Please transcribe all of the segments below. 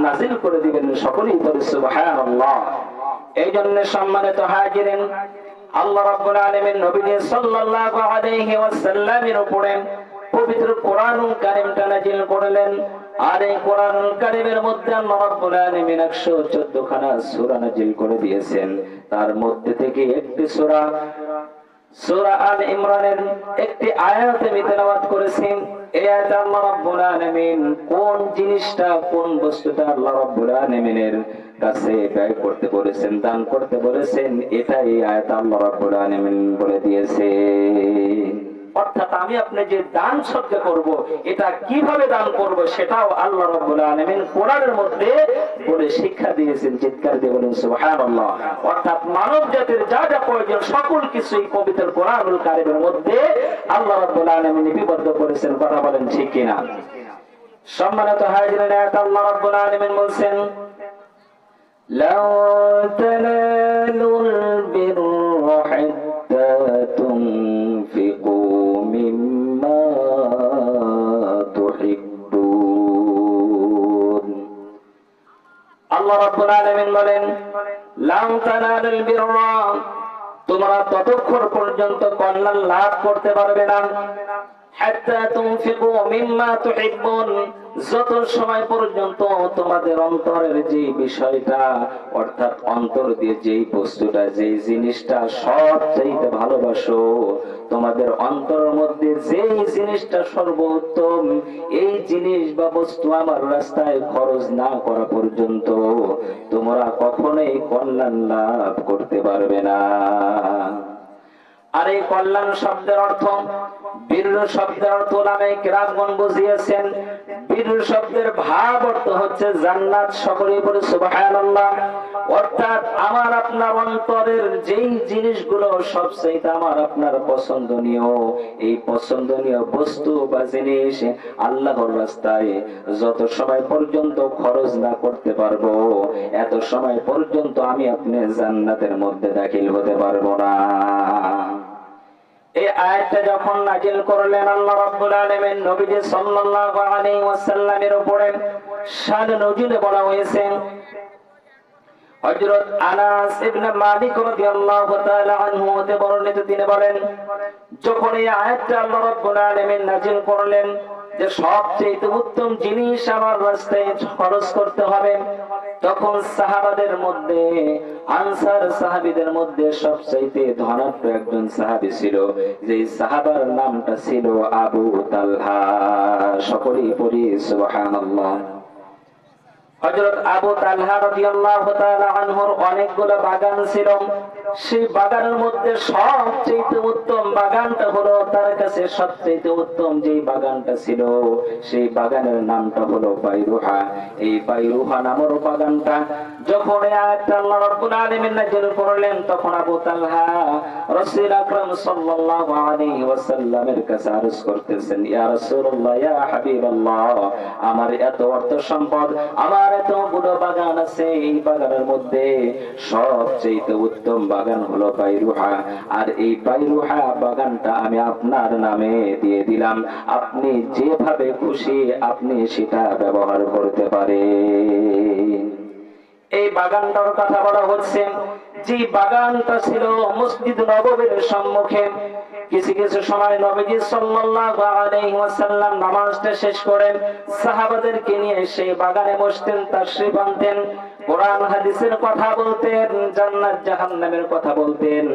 নাজিল করে দিবেন। সকলেই বলে সুবহানাল্লাহ। এই জন্য সম্মানিত হাজিরিন, আল্লাহ রাব্বুল আলামিন নবী সাল্লাল্লাহু আলাইহি ওয়াসাল্লামের উপরে পবিত্র কোরআনুল কারীমটা নাযিল করলেন। আর এই কোরআনুল কারীমের মধ্যে আল্লাহ রাব্বুল আলামিন 114 খানা সূরা নাযিল করে দিয়েছেন। তার মধ্যে থেকে একটি সূরা সূরা আল ইমরানের একটি আয়াত আমি তেলাওয়াত করেছি। এই আয়াতে আল্লাহ রাব্বুল আলামিন কোন জিনিসটা, কোন বস্তুটা আল্লাহ রাব্বুল আলামিনের কাছে ব্যয় করতে বলেছেন, দান করতে বলেছেন, এটা এই আয়াতে আল্লাহ রাব্বুল আলামিন বলে দিয়েছে। অর্থাৎ আমি আপনি যে দান সদকা করব, এটা কিভাবে দান করব সেটাও আল্লাহ রাব্বুল আলামিন কোরআনের মধ্যে বলে শিক্ষা দিয়েছেন। চিৎকার দিয়ে বলেন সুবহানাল্লাহ। অর্থাৎ মানব জাতির যা যা প্রয়োজন সকল কিছুই পবিত্র কোরআনুল কারীমের মধ্যে আল্লাহ রাব্বুল আলামিন লিপিবদ্ধ করেছেন। কথা বলেন ঠিক কিনা? সম্মানিত হাজিরিন, আল্লাহ রাব্বুল আলামিন বলেন, লাউ তানালুল বিররা হাত্তা তুনফিকু মিম্মা তুহিব্বুন। আল্লাহ রাব্বুল আলামিন বলেন, লাউ তানালুল বিররা, তোমরা ততক্ষণ পর্যন্ত কল্যাণ লাভ করতে পারবে না, হাত্তা তুনফিকু মিম্মা তুহিব্বুন, যত সময় পর্যন্ত তোমাদের অন্তরের যে বিষয়টা, অর্থাৎ অন্তর দিয়ে যেই বস্তুটা, যেই জিনিসটা সবচেয়ে ভালোবাসো, তোমাদের অন্তরের মধ্যে যেই জিনিসটা সর্বোত্তম, এই জিনিস বা বস্তু আমার রাস্তায় খরচ না করা পর্যন্ত তোমরা কখনোই কল্যাণ লাভ করতে পারবে না। আর এই কল্যাণ শব্দের অর্থ, বীর শব্দের অর্থ উলামায়ে কিরামগণ বুঝিয়েছেন। বীর শব্দের ভাব অর্থ হচ্ছে জান্নাত। সকলেই বলে সুবহানাল্লাহ। অর্থাৎ আমার আপনার অন্তরের যেই জিনিসগুলো সবচেয়ে আমার আপনার পছন্দনীয়, এই পছন্দনীয় বস্তু বা জিনিস আল্লাহর রাস্তায় যত সময় পর্যন্ত খরচ না করতে পারবো, এত সময় পর্যন্ত আমি আপনি জান্নাতের মধ্যে দাখিল হতে পারবো না। এই আয়াতটা যখন নাযিল করলেন আল্লাহ রাব্বুল আলামিন নবীজি সাল্লাল্লাহু আলাইহি ওয়াসাল্লামের উপরে শান নজুলে বলা হয়েছে। হযরত আনাস ইবনে মালিক রাদিয়াল্লাহু তাআলা আনহু হতে বর্ণিত, তিনি বলেন, যখন এই আয়াতটা আল্লাহ রাব্বুল আলামিন নাযিল করলেন যে সবচেয়ে উত্তম জিনিস আমার রাস্তায় খরচ করতে হবে, তখন সাহাবাদের মধ্যে, আনসার সাহাবীদের মধ্যে সবচেয়ে ধনাঢ্য একজন সাহাবী ছিল, যে সাহাবার নামটা ছিল আবু তালহা। সকলেই পড়ি সুবহানাল্লাহ। হযরত আবু তালহা রাদিয়াল্লাহু তাআলা আনহুর অনেকগুলো বাগান ছিল। সেই বাগানের মধ্যে সবচেয়ে উত্তম বাগানটা হলো, তার কাছে সবচেয়ে উত্তম যেই বাগানটা ছিল, সেই বাগানের নামটা হলো বাইরুহা। এই বাইরুহা নামের বাগানটা যখন আয়াতটা আল্লাহ রাব্বুল আলামিন নাযিল করলেন, তখন আবু তালহা রাসূল আকরাম সাল্লাল্লাহু আলাইহি ওয়াসাল্লামের কাছে আরজ করতেছেন, ইয়া রাসূলুল্লাহ, ইয়া হাবিবাল্লাহ, আমার এত অর্থ সম্পদ, আমার এতগুলো বাগান আছে, এই বাগানের মধ্যে সবচেয়ে উত্তম বাগান হলো বাইরুহা। আর এই বাইরুহা বাগানটা আমি আপনার নামে দিয়ে দিলাম, আপনি যেভাবে খুশি আপনি সেটা ব্যবহার করতে পারেন। এই বাগানটার কথা বলা হচ্ছে, যে বাগানটা ছিল মসজিদ নববীর সম্মুখে। কিছু কিছু সময় নবীজি সাল্লাল্লাহু আলাইহি ওয়াসাল্লাম নামাজটা শেষ করেন সাহাবাদেরকে নিয়ে সেই বাগানে বসতেন, তাশরীফ আনতেন, কোরআন হাদিসের কথা বলতেন, জান্নাত জাহান্নামের কথা বলতেন।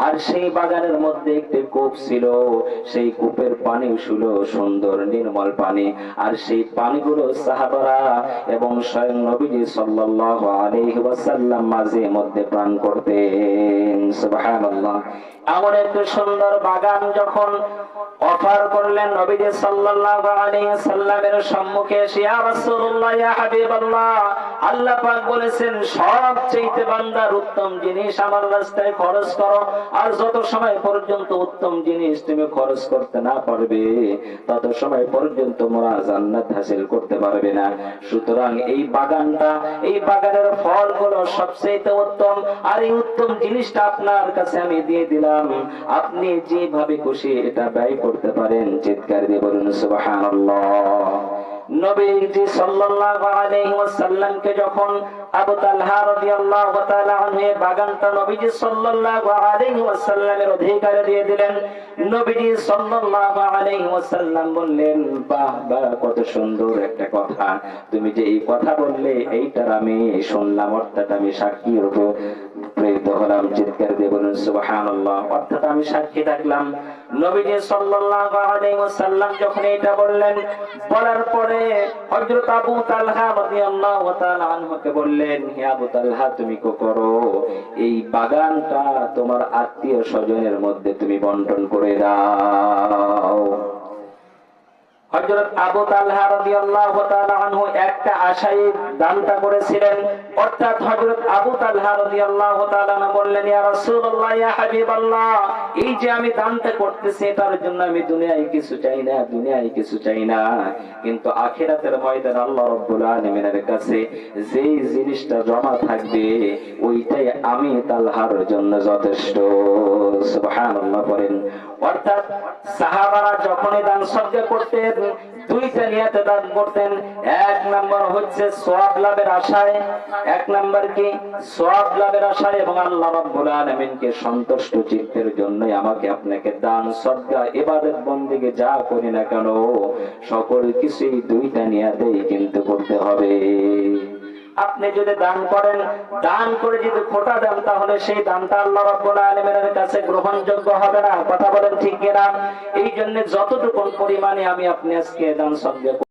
আর সেই বাগানের মধ্যে একটি কূপ ছিল, সেই কূপের পানি ছিল সুন্দর নির্মল পানি। আর সেই পানিগুলো সাহাবারা এবং স্বয়ং নবীজি সাল্লাল্লাহু আলাইহি ওয়াসাল্লাম মাঝে মধ্যে পান করতেন। সুবহানাল্লাহ। এমন একটি সুন্দর বাগান যখন অফার করলেন নবীজি সাল্লাল্লাহু আলাইহি ওয়াসাল্লামের সম্মুখে, ইয়া রাসূলুল্লাহ, ইয়া হাবিবাল্লাহ, আল্লাহ পাক বলেছেন সবচেয়ে বান্দার উত্তম জিনিস আমার রাস্তায় খরচ করো, আর যত সময় পর্যন্ত উত্তম জিনিস তুমি খরচ করতে না পারবে তত সময় পর্যন্ত তোমরা জান্নাত হাসিল করতে পারবে না। সুতরাং এই বাগানটা, এই বাগানের ফলগুলো সবচেয়ে উত্তম, আর এই উত্তম জিনিসটা আপনার কাছে আমি দিয়ে দিলাম, আপনি যেভাবে খুশি এটা ব্যয় করতে পারেন। চিৎকার দিয়ে বলুন সুবহানাল্লাহ। নবীজি সাল্লাল্লাহু আলাইহি ওয়াসাল্লামকে যখন আবু তালহা রাদিয়াল্লাহু তাআলা আনহু বাগানটা নবীজি সাল্লাল্লাহু আলাইহি ওয়াসাল্লামের অধিকারে দিয়ে দিলেন, নবীজি সাল্লাল্লাহু আলাইহি ওয়াসাল্লাম বললেন, বাহ বাহ, কত সুন্দর একটা কথা, তুমি যে এই কথা বললে এইটার আমি শুনলাম, অর্থাৎ আমি সাক্ষী রূপে প্রেরিত হলাম। চিৎকার দিয়ে বলুন সুবহানাল্লাহ। অর্থাৎ আমি সাক্ষী থাকলাম। নবীজি সাল্লাল্লাহু আলাইহি ওয়াসাল্লাম যখন এটা বললেন, বলার পরে হযরত আবু তালহা রাদিয়াল্লাহু তাআলা আনহুকে বললেন, হে আবু তালহা, তুমি কি করো, এই বাগানটা তোমার আত্মীয় স্বজনের মধ্যে তুমি বন্টন করে দাও। হযরত আবু তালহা রাদিয়াল্লাহু তাআলা আনহু একটা আশায় দানটা করেছিলেন, অর্থাৎ হযরত আবু তালহা রাদিয়াল্লাহু তাআলা আনহু বললেন, ইয়া রাসূলুল্লাহ, ইয়া হাবিবাল্লাহ, এই যে আমি দানটা করতেছি তার জন্য আমি দুনিয়ায় কিছু চাই না, দুনিয়ায় কিছু চাই না, কিন্তু আখিরাতের ময়দানে আল্লাহ রাব্বুল আলামিনের কাছে যেই জিনিসটা জমা থাকবে ওইটাই আমি তালহার জন্য যথেষ্ট। সুবহানাল্লাহ বলেন। অর্থাৎ সাহাবারা যখনই দান সদকা করতেন দুইটা নিয়তে দান করতেন। এক নাম্বার হচ্ছে সওয়াব লাভের আশায়, এক নাম্বার কি সওয়াব লাভের আশায় এবং আল্লাহ রাব্বুল আলামিনকে সন্তুষ্ট চিত্তের জন্য আমাকে আপনাকে দান সদকা ইবাদত বন্দেগী যা করি না কেন সকল কিছুই দুইটা নিয়তেই কিন্তু করতে হবে। আপনি যদি দান করেন, দান করে যদি খোটা দেন, তাহলে সেই দানটা আল্লাহ রাব্বুল আলামিনের কাছে গ্রহণযোগ্য হবে না। কথা বলেন ঠিক কিনা? এই জন্য যতটুকু পরিমাণে আমি আপনি আজকে দান সদকা